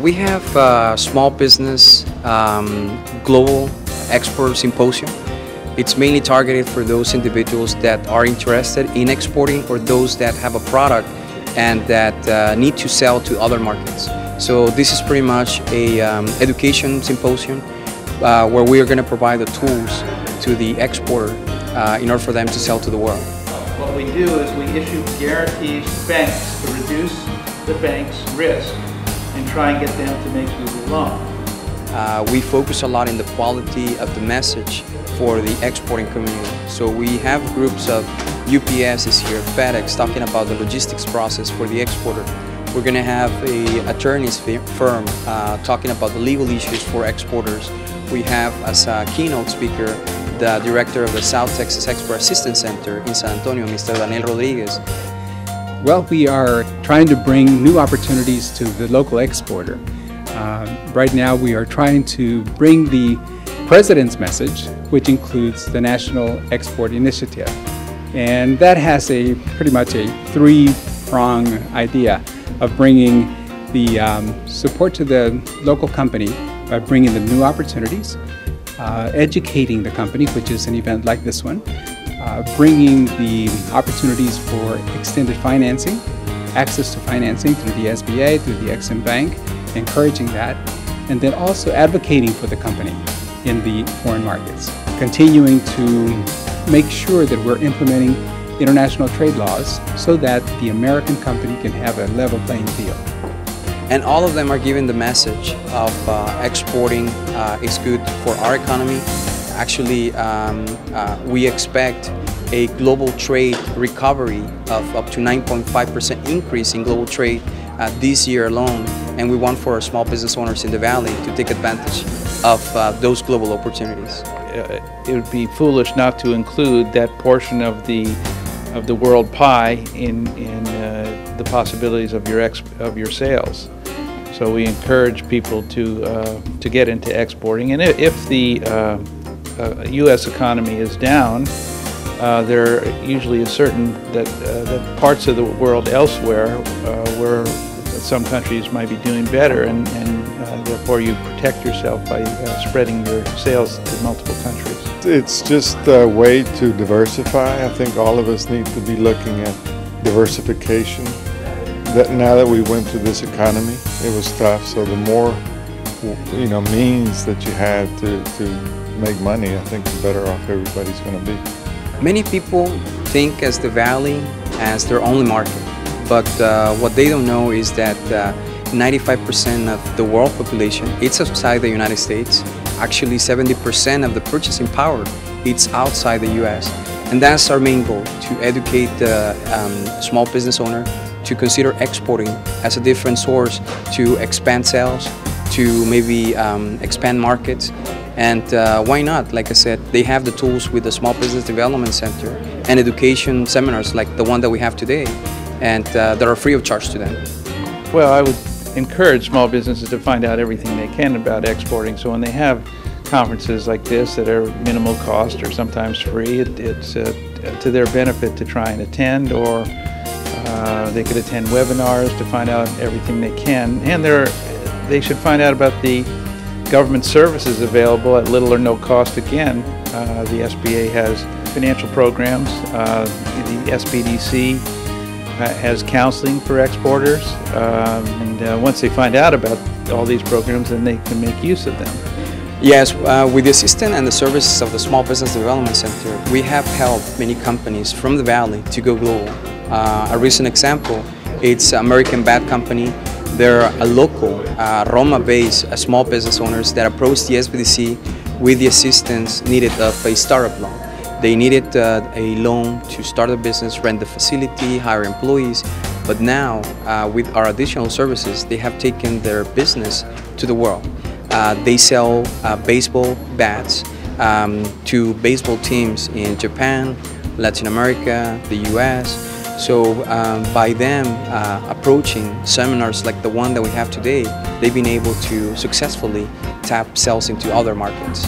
We have a small business global export symposium. It's mainly targeted for those individuals that are interested in exporting or those that have a product and that need to sell to other markets. So this is pretty much a education symposium where we are going to provide the tools to the exporter in order for them to sell to the world. What we do is we issue guarantees to banks to reduce the bank's risk and try and get them to make you the loan. We focus a lot in the quality of the message for the exporting community. So we have groups of UPS is here, FedEx, talking about the logistics process for the exporter. We're going to have an attorney's firm talking about the legal issues for exporters. We have as a keynote speaker the director of the South Texas Export Assistance Center in San Antonio, Mr. Daniel Rodriguez. Well, we are trying to bring new opportunities to the local exporter. Right now we are trying to bring the President's message, which includes the National Export Initiative. And that has pretty much a three-prong idea of bringing the support to the local company by bringing them new opportunities, educating the company, which is an event like this one, bringing the opportunities for extended financing, access to financing through the SBA, through the Exim Bank, encouraging that, and then also advocating for the company in the foreign markets, continuing to make sure that we're implementing international trade laws so that the American company can have a level playing field. And all of them are giving the message of exporting is good for our economy. Actually, we expect a global trade recovery of up to 9.5% increase in global trade this year alone, and we want for our small business owners in the Valley to take advantage of those global opportunities. It would be foolish not to include that portion of the world pie in the possibilities of your sales. So we encourage people to get into exporting, and if the U.S. economy is down, there usually is certain that parts of the world elsewhere where some countries might be doing better, and therefore you protect yourself by spreading your sales to multiple countries. It's just a way to diversify. I think all of us need to be looking at diversification. Now that we went through this economy, it was tough, so the more means that you have to make money, I think the better off everybody's going to be. Many people think as the Valley as their only market, but what they don't know is that 95% of the world population is outside the United States. Actually 70% of the purchasing power is outside the US, and that's our main goal, to educate the small business owner to consider exporting as a different source to expand sales, to maybe expand markets. And why not? Like I said, they have the tools with the Small Business Development Center and education seminars like the one that we have today, and that are free of charge to them. Well, I would encourage small businesses to find out everything they can about exporting, so when they have conferences like this that are minimal cost or sometimes free, it's to their benefit to try and attend, or they could attend webinars to find out everything they can, and they should find out about the government services available at little or no cost again. The SBA has financial programs, the SBDC has counseling for exporters, and once they find out about all these programs, then they can make use of them. Yes, with the assistance and the services of the Small Business Development Center, we have helped many companies from the Valley to go global. A recent example, it's American Bat Company. They're a local, Roma-based small business owners that approached the SBDC with the assistance needed of a startup loan. They needed a loan to start a business, rent the facility, hire employees, but now with our additional services, they have taken their business to the world. They sell baseball bats to baseball teams in Japan, Latin America, the US. So by them approaching seminars like the one that we have today, they've been able to successfully tap sales into other markets.